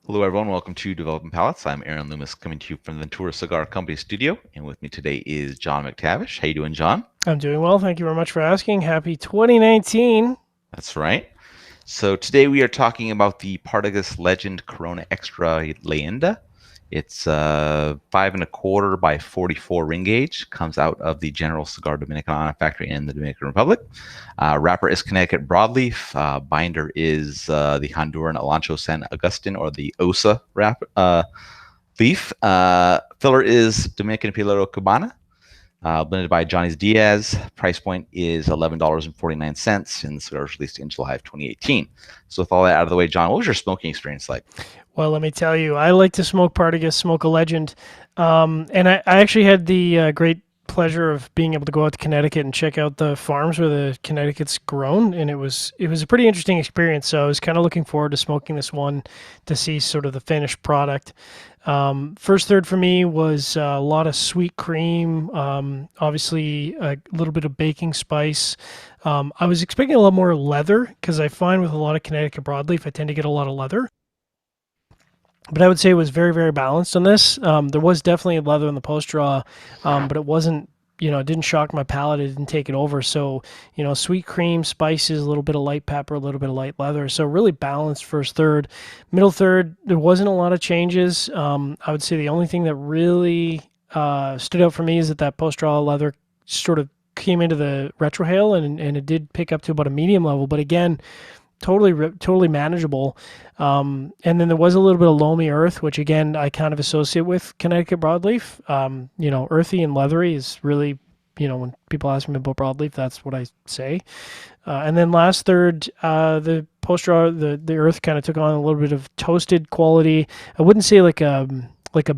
Hello, everyone. Welcome to Developing Palates. I'm Aaron Loomis, coming to you from the Ventura Cigar Company studio, and with me today is John McTavish. How you doing, John? I'm doing well. Thank you very much for asking. Happy 2019. That's right. So today we are talking about the Partagas Legend Corona Extra Leyenda. It's 5 1/4 by 44 ring gauge. Comes out of the General Cigar Dominicana factory in the Dominican Republic. Wrapper is Connecticut broadleaf. Binder is the Honduran Alancho San Agustin, or the OSA leaf. Filler is Dominican Pilero Cubana. Blended by Johnny's Diaz. Price point is $11.49, and the cigar was released in July of 2018. So with all that out of the way, John, what was your smoking experience like? Well, let me tell you, I like to smoke Partagas, smoke a legend. And I actually had the great pleasure of being able to go out to Connecticut and check out the farms where the Connecticut's grown, and it was a pretty interesting experience. So I was kind of looking forward to smoking this one to see sort of the finished product. First third for me was a lot of sweet cream, obviously a little bit of baking spice. I was expecting a lot more leather because I find with a lot of Connecticut broadleaf, I tend to get a lot of leather. But I would say it was very, very balanced on this. There was definitely leather in the post draw, but it wasn't, it didn't shock my palate. It didn't take it over. So, sweet cream, spices, a little bit of light pepper, a little bit of light leather. So really balanced first third. Middle third, there wasn't a lot of changes. I would say the only thing that really stood out for me is that post draw leather sort of came into the retrohale and it did pick up to about a medium level. But again, totally manageable. And then there was a little bit of loamy earth, which again I kind of associate with Connecticut broadleaf. Earthy and leathery is really, when people ask me about broadleaf, that's what I say. And then last third, the post draw, the earth kind of took on a little bit of toasted quality. I wouldn't say like a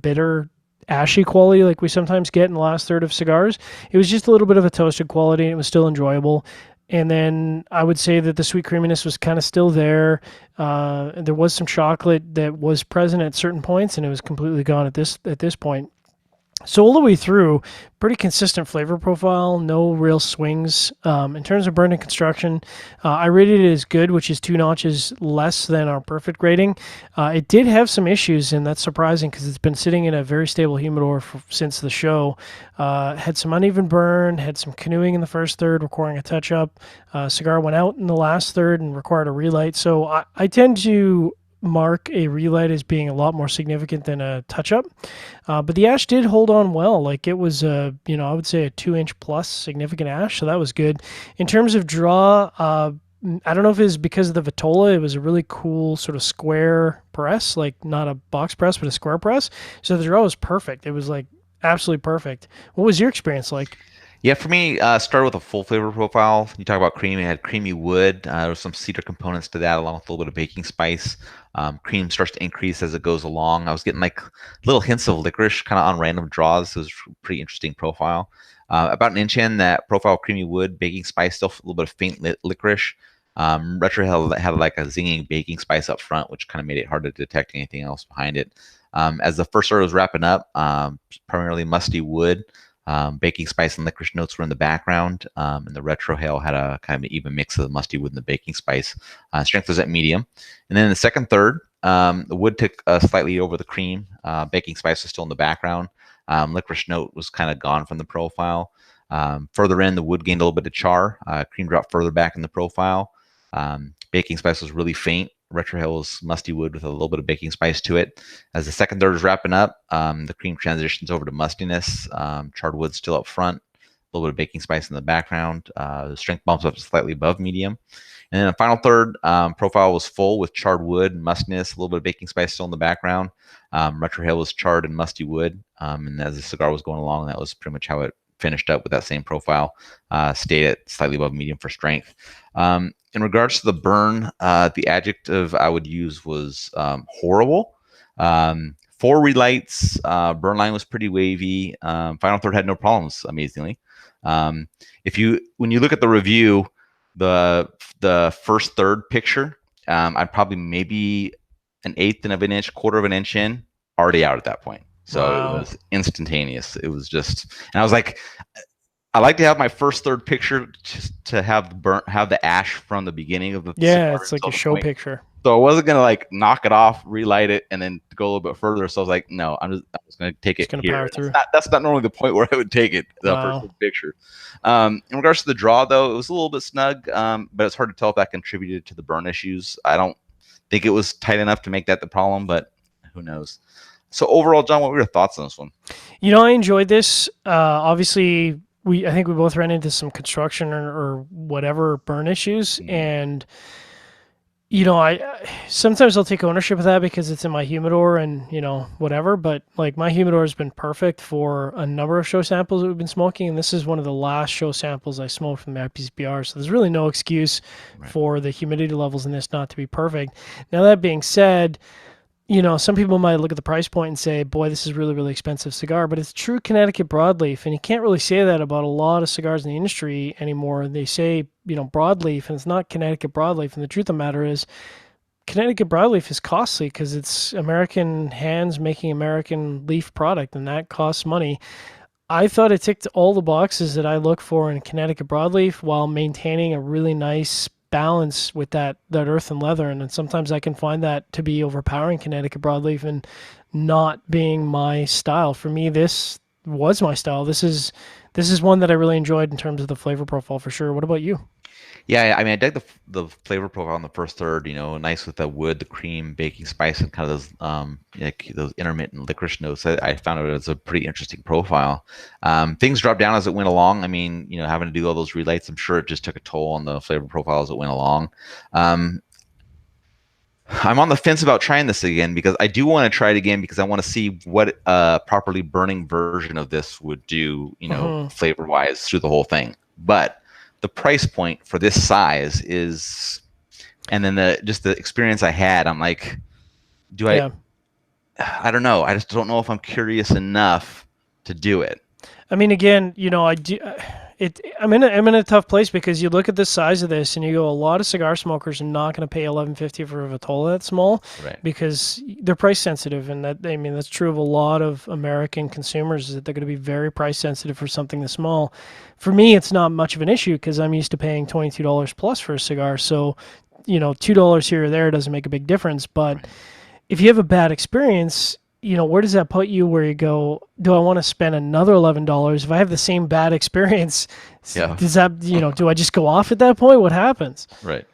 bitter ashy quality like we sometimes get in the last third of cigars. It was just a little bit of a toasted quality, and it was still enjoyable. And then I would say that the sweet creaminess was kind of still there. There was some chocolate that was present at certain points, and it was completely gone at this point. So all the way through, pretty consistent flavor profile, no real swings. In terms of burn and construction, I rated it as good, which is 2 notches less than our perfect rating. It did have some issues, and that's surprising because it's been sitting in a very stable humidor since the show. Had some uneven burn, had some canoeing in the first third, requiring a touch-up. Cigar went out in the last third and required a relight. So I tend to mark a relight as being a lot more significant than a touch-up. But the ash did hold on well. Like it was I would say a 2 inch plus significant ash, so that was good. In terms of draw, I don't know if it was because of the Vitola. It was a really cool sort of square press, like not a box press, but a square press. So the draw was perfect. It was like absolutely perfect. What was your experience like? Yeah, for me, started with a full flavor profile. You talk about cream; it had creamy wood. There was some cedar components to that, along with a little bit of baking spice. Cream starts to increase as it goes along. I was getting like little hints of licorice kind of on random draws. So it was a pretty interesting profile. About an inch in, that profile creamy wood, baking spice, still a little bit of faint licorice. Retro had like a zinging baking spice up front, which kind of made it hard to detect anything else behind it. As the first order was wrapping up, primarily musty wood. Baking spice and licorice notes were in the background, and the retrohale had a kind of an even mix of the musty wood and the baking spice. Strength was at medium. And then in the second third, the wood took slightly over the cream. Baking spice was still in the background. Licorice note was kind of gone from the profile. Further in, the wood gained a little bit of char. Cream dropped further back in the profile. Baking spice was really faint. Retrohale was musty wood with a little bit of baking spice to it. As the second third is wrapping up, the cream transitions over to mustiness. Charred wood still up front, a little bit of baking spice in the background. The strength bumps up slightly above medium. And then the final third profile was full with charred wood and mustiness, a little bit of baking spice still in the background. Retrohale was charred and musty wood. And as the cigar was going along, that was pretty much how it finished up with that same profile. Stayed at slightly above medium for strength. In regards to the burn, the adjective I would use was horrible. 4 relights, burn line was pretty wavy. Final third had no problems, amazingly. When you look at the review, the first third picture, I'd probably maybe an eighth of an inch, quarter of an inch in, already out at that point. So Wow. it was instantaneous. It was just, and I was like, I like to have my first third picture just to have the ash from the beginning of the Yeah, cigar it's like until a the show point. picture. So I wasn't gonna like knock it off, relight it, and then go a little bit further. So I was like, no, I'm just gonna take Just it gonna here. power And that's through. not normally the point where I would take it for Wow. the picture. In regards to the draw, though, it was a little bit snug, but it's hard to tell if that contributed to the burn issues. I don't think it was tight enough to make that the problem, but who knows? So overall, John, what were your thoughts on this one? I enjoyed this. Obviously, I think we both ran into some construction or whatever burn issues, Mm, and I sometimes I'll take ownership of that because it's in my humidor and whatever. But like my humidor has been perfect for a number of show samples that we've been smoking, and this is one of the last show samples I smoked from the IPCPR. So there's really no excuse right. for the humidity levels in this not to be perfect. Now that being said, some people might look at the price point and say, boy, this is really, really expensive cigar, but it's true Connecticut broadleaf. And you can't really say that about a lot of cigars in the industry anymore. They say, broadleaf, and it's not Connecticut broadleaf. And the truth of the matter is, Connecticut broadleaf is costly because it's American hands making American leaf product, and that costs money. I thought it ticked all the boxes that I look for in Connecticut broadleaf while maintaining a really nice balance with that earth and leather. And then sometimes I can find that to be overpowering Connecticut broadleaf and not being my style. For me, this was my style. This is one that I really enjoyed in terms of the flavor profile for sure. What about you? Yeah, I mean, I dug the flavor profile in the first third. Nice with the wood, the cream, baking spice, and kind of those like those intermittent licorice notes. I found it as a pretty interesting profile. Things dropped down as it went along. I mean, having to do all those relights, I'm sure it just took a toll on the flavor profile as it went along. Um, I'm on the fence about trying this again because I do want to try it again because I want to see what a properly burning version of this would do, Hmm. flavor wise through the whole thing. But the price point for this size is, and then the experience I had, I'm like, do I? Yeah. I don't know. I just don't know if I'm curious enough to do it. I mean, again, I do. I'm in a tough place because you look at the size of this and you go, a lot of cigar smokers are not going to pay 11.50 for a Vitola that small Right. because they're price sensitive, and that's true of a lot of American consumers is that they're going to be very price sensitive for something this small. For me, it's not much of an issue because I'm used to paying $22 plus for a cigar, so $2 here or there doesn't make a big difference, but Right. if you have a bad experience, where does that put you where you go, do I want to spend another $11 if I have the same bad experience? Yeah. Does that, do I just go off at that point? What happens? Right.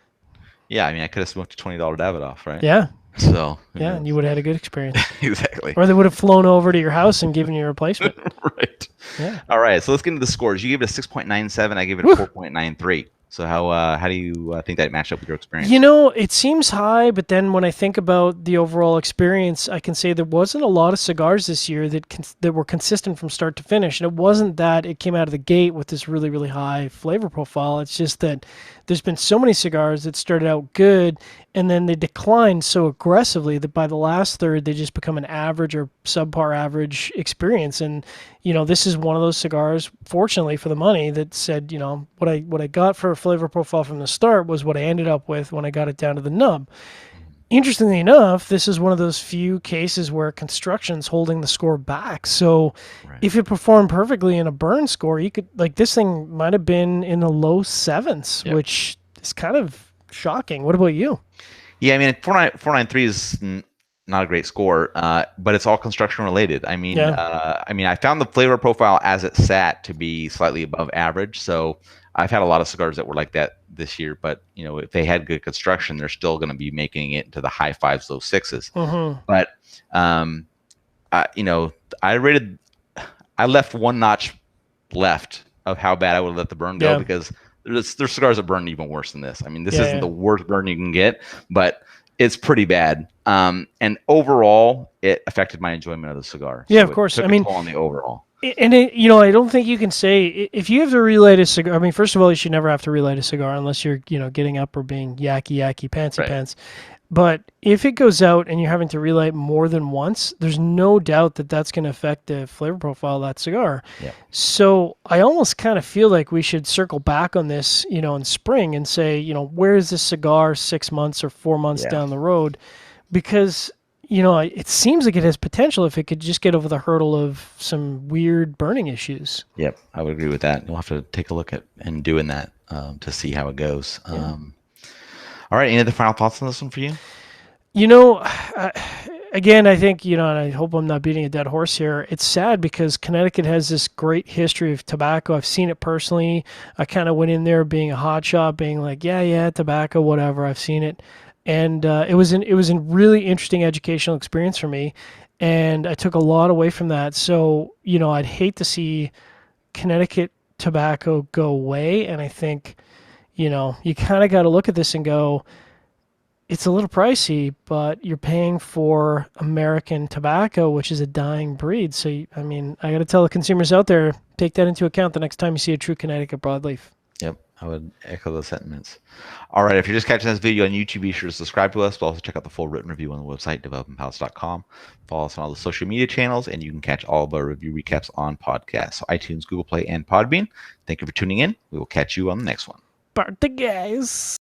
Yeah. I mean, I could have smoked a $20 Davidoff, right? Yeah. So who Yeah. And you knows? would have had a good experience. Exactly. Or they would have flown over to your house and given you a replacement. Right. Yeah. All right. So let's get into the scores. You gave it a 6.97. I gave it a Woo. 4.93. So how do you think that matched up with your experience? It seems high, but then when I think about the overall experience, I can say there wasn't a lot of cigars this year that were consistent from start to finish. And it wasn't that it came out of the gate with this really, really high flavor profile. It's just that there's been so many cigars that started out good and then they declined so aggressively that by the last third, they just become an average or subpar average experience. And this is one of those cigars, fortunately for the money, that said, what I got for a flavor profile from the start was what I ended up with when I got it down to the nub. Interestingly enough, this is one of those few cases where construction's holding the score back. So Right. if it performed perfectly in a burn score, you could this thing might have been in the low sevens, Yep. which is kind of shocking. What about you? Yeah, I mean, 493 is not a great score, but it's all construction related. Yeah. I found the flavor profile as it sat to be slightly above average. So I've had a lot of cigars that were like that this year, but if they had good construction, they're still going to be making it into the high fives, low sixes. Mm-hmm. But um, I rated, I left one notch left of how bad I would let the burn go Yeah. because there's cigars that burn even worse than this. I mean, this Yeah. isn't Yeah. the worst burn you can get, but it's pretty bad. And overall, it affected my enjoyment of the cigar. Yeah, So of it course. took I a mean, toll on the overall. and I don't think you can say if you have to relight a cigar. I mean, first of all, you should never have to relight a cigar unless you're, getting up or being yacky, yacky, pantsy Right. pants. But if it goes out and you're having to relight more than once, there's no doubt that that's going to affect the flavor profile of that cigar. Yeah. So I almost kind of feel like we should circle back on this, in spring and say, where is this cigar 6 months or 4 months Yeah. down the road? Because it seems like it has potential if it could just get over the hurdle of some weird burning issues. Yep. I would agree with that. You'll have to take a look at and doing that to see how it goes. Yeah. All right. Any other final thoughts on this one for you? You know, again, I think, and I hope I'm not beating a dead horse here. It's sad because Connecticut has this great history of tobacco. I've seen it personally. I kind of went in there being a hot shot, being like, yeah, yeah, tobacco, whatever. I've seen it, and it was a really interesting educational experience for me, and I took a lot away from that. So, I'd hate to see Connecticut tobacco go away, and I think, you kind of got to look at this and go, it's a little pricey, but you're paying for American tobacco, which is a dying breed. So, I mean, I got to tell the consumers out there, take that into account the next time you see a true Connecticut broadleaf. Yep, I would echo those sentiments. All right, if you're just catching this video on YouTube, be sure to subscribe to us, but also check out the full written review on the website, developingpalates.com. Follow us on all the social media channels, and you can catch all of our review recaps on podcasts, so iTunes, Google Play, and Podbean. Thank you for tuning in. We will catch you on the next one. Partagas.